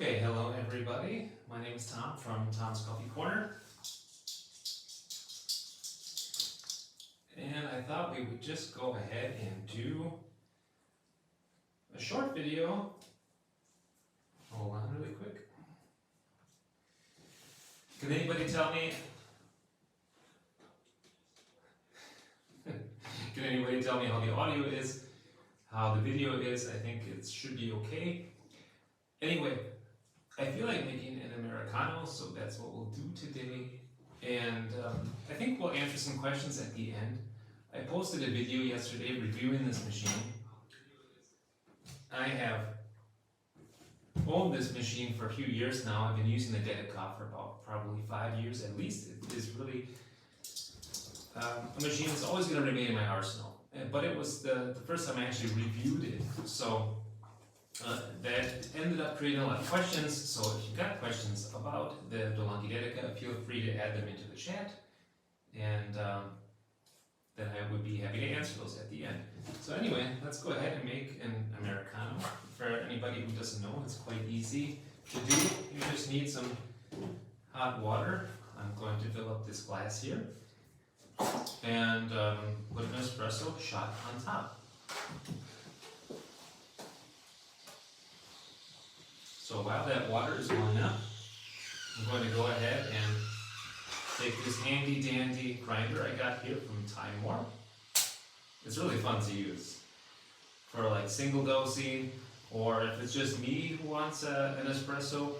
Okay, hello everybody. My name is Tom from Tom's Coffee Corner. And I thought we would just go ahead and do a short video. Hold on really quick. Can anybody tell me? Can anybody tell me how the audio is? How the video is? I think it should be okay. Anyway, I feel like making an Americano, so that's what we'll do today. And I think we'll answer some questions at the end. I posted a video yesterday reviewing this machine. I have owned this machine for a few years now. I've been using the Dedica for about probably 5 years at least. It is really a machine that's always going to remain in my arsenal. But it was the first time I actually reviewed it. So that ended up creating a lot of questions. So if you've got questions about the Delonghi Dedica, feel free to add them into the chat. And then I would be happy to answer those at the end. So anyway, let's go ahead and make an Americano. For anybody who doesn't know, it's quite easy to do. You just need some hot water. I'm going to fill up this glass here. And put an espresso shot on top. So while that water is warming up, I'm going to go ahead and take this handy dandy grinder I got here from Timemore. It's really fun to use for like single dosing, or if it's just me who wants an espresso.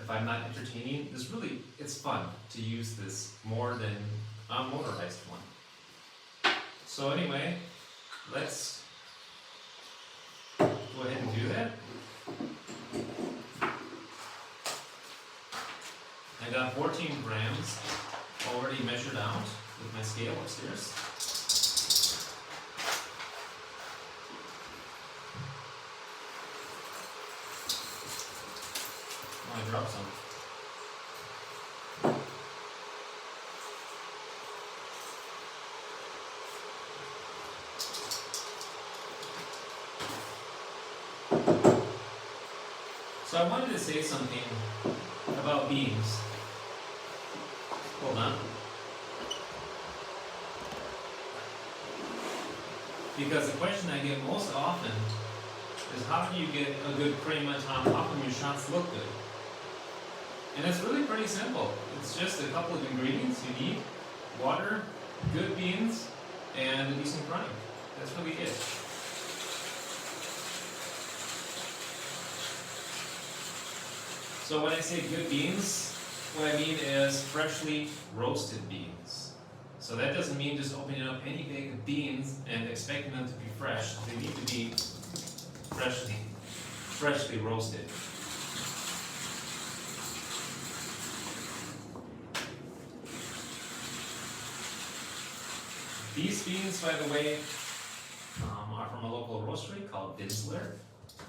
If I'm not entertaining, it's fun to use this more than a motorized one. So anyway, let's go ahead and do that. I got 14 grams already measured out with my scale upstairs. Oh, I dropped some. So I wanted to say something about beans. Hold on. Because the question I get most often is how do you get a good crema top? How can your shots look good? And it's really pretty simple. It's just a couple of ingredients you need: water, good beans, and a decent grind. That's really it. So when I say good beans, what I mean is freshly roasted beans. So that doesn't mean just opening up any bag of beans and expecting them to be fresh. They need to be freshly roasted. These beans, by the way, are from a local roastery called Dinsler,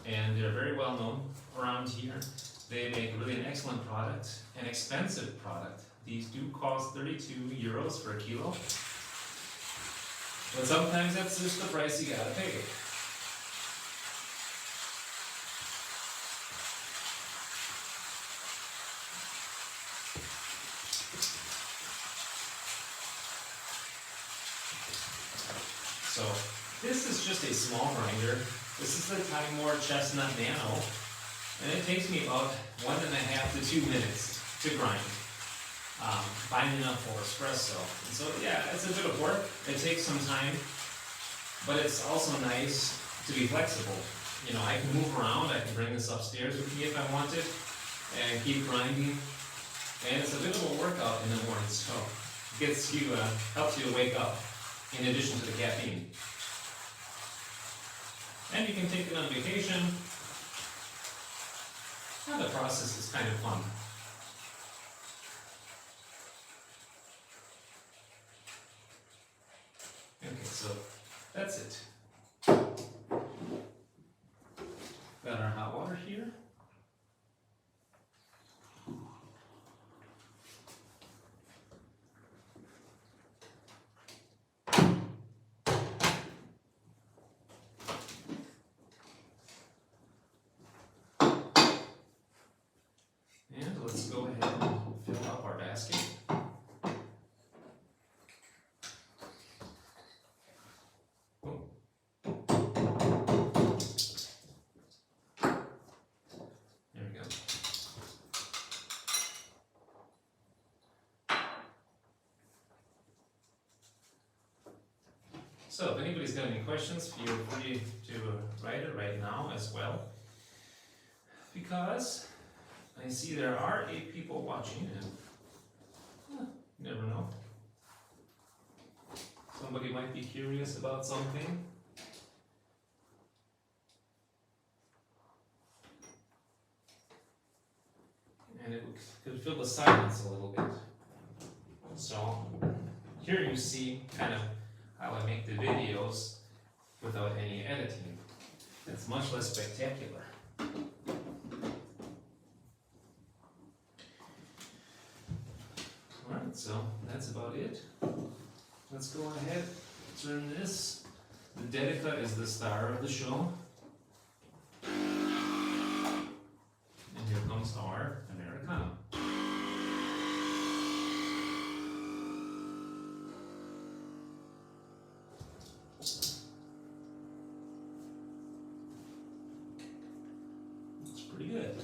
and they're very well known around here. They make really an excellent product, an expensive product. These do cost 32 euros for a kilo. But sometimes that's just the price you gotta pay. So this is just a small grinder. This is the Timemore Chestnut Nano. And it takes me about 1.5 to 2 minutes to grind, fine enough for espresso. And so yeah, it's a bit of work. It takes some time, but it's also nice to be flexible. You know, I can move around. I can bring this upstairs with me if I wanted, and keep grinding. And it's a bit of a workout in the morning, so it gets you, helps you to wake up in addition to the caffeine. And you can take it on vacation. The process is kind of fun. Okay, so that's it. Got our hot water here. So if anybody's got any questions, feel free to write it right now as well. Because I see there are 8 people watching, and you never know. Somebody might be curious about something. And it could fill the silence a little bit. So here you see kind of how I make the videos without any editing. It's much less spectacular. Alright, so that's about it. Let's go ahead, turn this. The Dedica is the star of the show. And here comes our Americano. It's pretty good.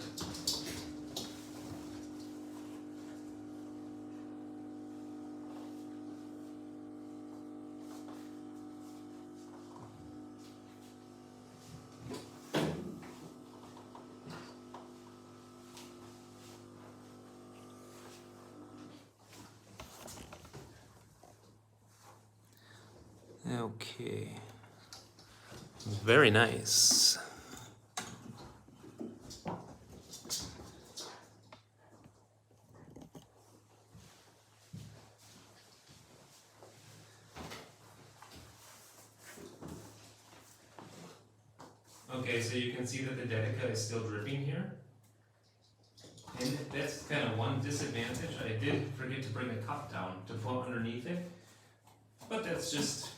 Okay, very nice. Okay, so you can see that the Dedica is still dripping here. And that's kind of one disadvantage. I did forget to bring a cup down to put underneath it. But that's just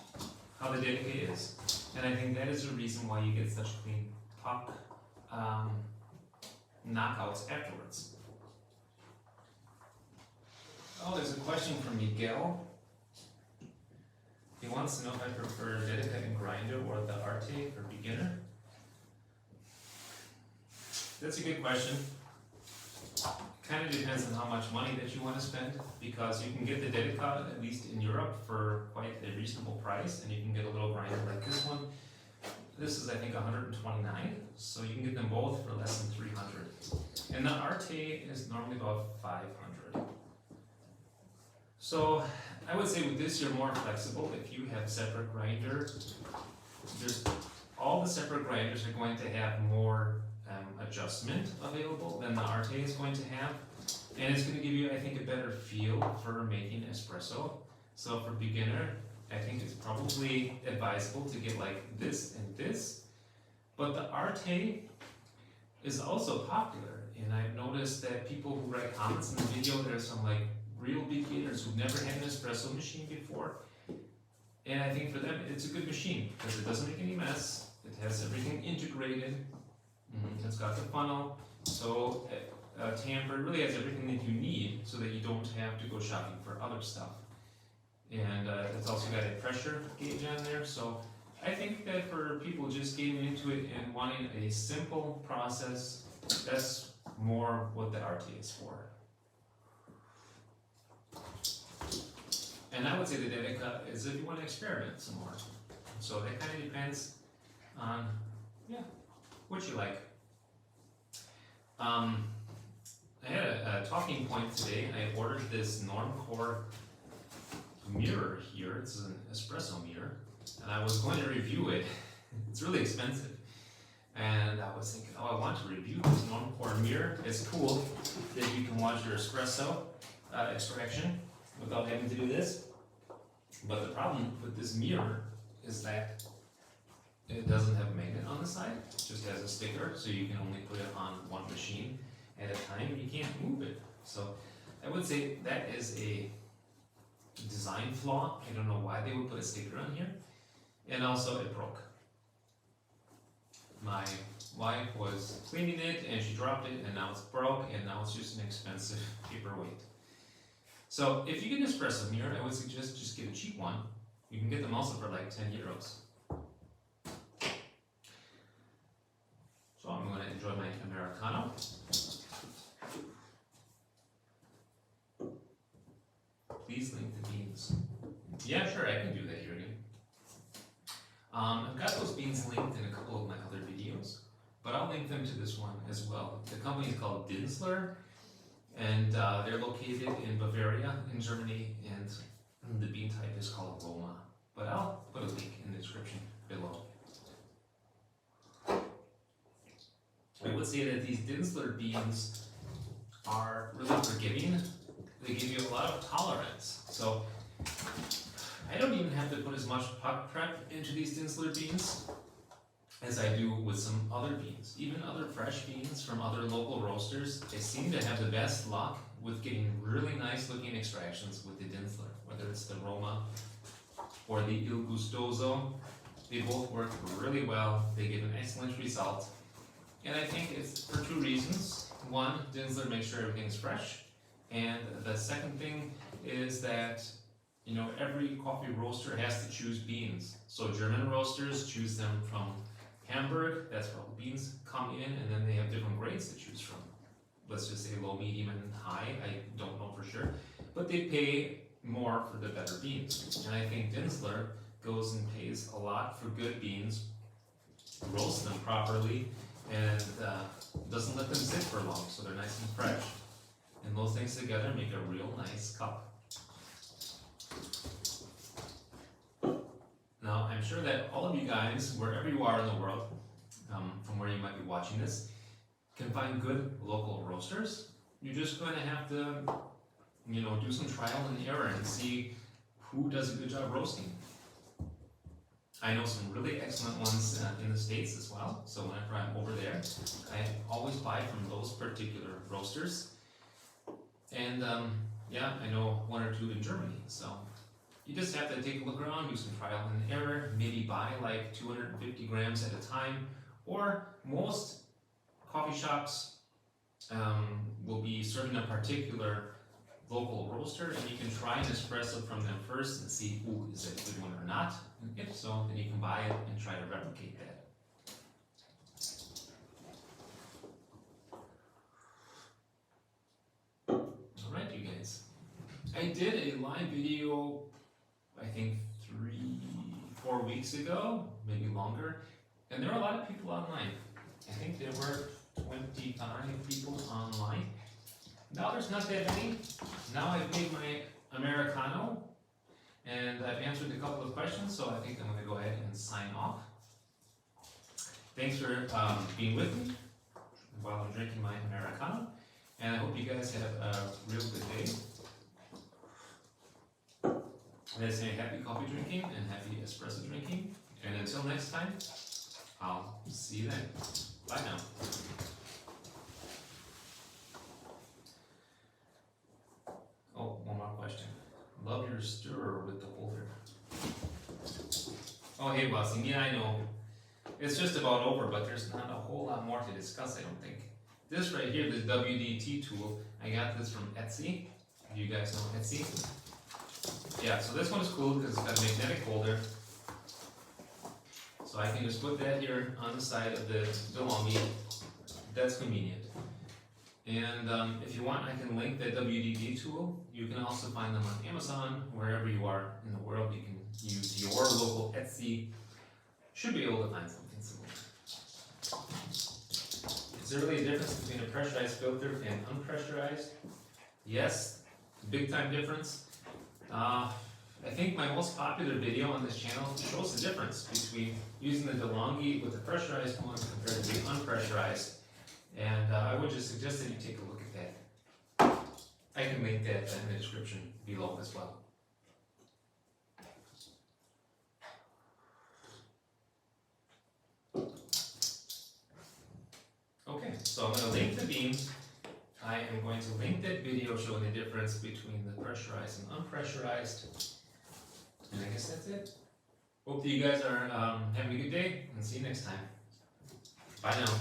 how the Dedica is. And I think that is the reason why you get such clean puck knockouts afterwards. Oh, there's a question from Miguel. He wants to know if I prefer Dedica and grinder or the Arte for beginner. That's a good question. Kind of depends on how much money that you want to spend, because you can get the Dedica, at least in Europe, for quite a reasonable price, and you can get a little grinder like this one. This is, I think, 129, so you can get them both for less than 300. And the Arte is normally about 500. So I would say with this, you're more flexible. If you have separate grinder, all the separate grinders are going to have more adjustment available than the Arte is going to have, and it's going to give you, I think, a better feel for making espresso. So for beginner, I think it's probably advisable to get like this and this, but the Arte is also popular, and I've noticed that people who write comments in the video, there's some like real beginners who've never had an espresso machine before, and I think for them it's a good machine because it doesn't make any mess, it has everything integrated. It's got the funnel, so Tamper really has everything that you need so that you don't have to go shopping for other stuff. And it's also got a pressure gauge on there, so I think that for people just getting into it and wanting a simple process, that's more what the Arte is for. And I would say the Dedica is if you want to experiment some more. So that kind of depends on, what you like. I had a talking point today. I ordered this Normcore mirror here. It's an espresso mirror, and I was going to review it. It's really expensive, and I was thinking, oh, I want to review this Normcore mirror. It's cool that you can watch your espresso extraction without having to do this. But the problem with this mirror is that it doesn't have a magnet on the side, it just has a sticker, so you can only put it on one machine at a time, and you can't move it. So I would say that is a design flaw. I don't know why they would put a sticker on here. And also it broke. My wife was cleaning it and she dropped it, and now it's broke, and now it's just an expensive paperweight. So if you get an espresso mirror, I would suggest just get a cheap one. You can get them also for like 10 euros. So I'm going to enjoy my Americano. Please link the beans. Yeah, sure, I can do that, Jürgen. those beans linked in a couple of my other videos, but I'll link them to this one as well. The company is called Dinsler, and they're located in Bavaria in Germany, and the bean type is called Roma. But I'll put a link in the description below. I would say that these Dinsler beans are really forgiving. They give you a lot of tolerance. So I don't even have to put as much pot prep into these Dinsler beans as I do with some other beans. Even other fresh beans from other local roasters, they seem to have the best luck with getting really nice looking extractions with the Dinsler, whether it's the Roma or the Il Gustoso. They both work really well. They give an excellent result. And I think it's for two reasons. One, Dinsler makes sure everything's fresh. And the second thing is that, you know, every coffee roaster has to choose beans. So German roasters choose them from Hamburg, that's where all the beans come in, and then they have different grades to choose from. Let's just say low, medium, and high, I don't know for sure. But they pay more for the better beans. And I think Dinsler goes and pays a lot for good beans, roasts them properly, and doesn't let them sit for long, so they're nice and fresh. And those things together make a real nice cup. Now, I'm sure that all of you guys, wherever you are in the world, from where you might be watching this, can find good local roasters. You're just going to have to, you know, do some trial and error and see who does a good job roasting. I know some really excellent ones in the States as well, so whenever I'm over there, I always buy from those particular roasters. And yeah, I know one or two in Germany, so you just have to take a look around, do some trial and error, maybe buy like 250 grams at a time, or most coffee shops will be serving a particular local roaster, and you can try an espresso from them first and see, ooh, is it a good one or not? And if so, then you can buy it and try to replicate that. Alright, you guys. I did a live video, I think 3-4 weeks ago, maybe longer, and there were a lot of people online. I think there were 25 people online. Now there's not that many. Now I've made my Americano, and I've answered a couple of questions, so I think I'm going to go ahead and sign off. Thanks for being with me while I'm drinking my Americano, and I hope you guys have a real good day. Let's say happy coffee drinking and happy espresso drinking, and until next time, I'll see you then. Bye now. Oh, one more question. Love your stirrer with the holder. Oh, hey, Bossing. Yeah, I know. It's just about over, but there's not a whole lot more to discuss, I don't think. This right here, this WDT tool, I got this from Etsy. Do you guys know Etsy? Yeah, so this one is cool because it's got a magnetic holder. So I can just put that here on the side of the DeLonghi. That's convenient. And if you want, I can link that WDT tool. You can also find them on Amazon, wherever you are in the world. You can use your local Etsy. Should be able to find something similar. Is there really a difference between a pressurized filter and unpressurized? Yes, big time difference. I think my most popular video on this channel shows the difference between using the DeLonghi with the pressurized one compared to the unpressurized. And I would just suggest that you take a look at that. I can link that in the description below as well. Okay, so I'm going to link the beans. I am going to link that video showing the difference between the pressurized and unpressurized. And I guess that's it. Hope that you guys are having a good day, and see you next time. Bye now.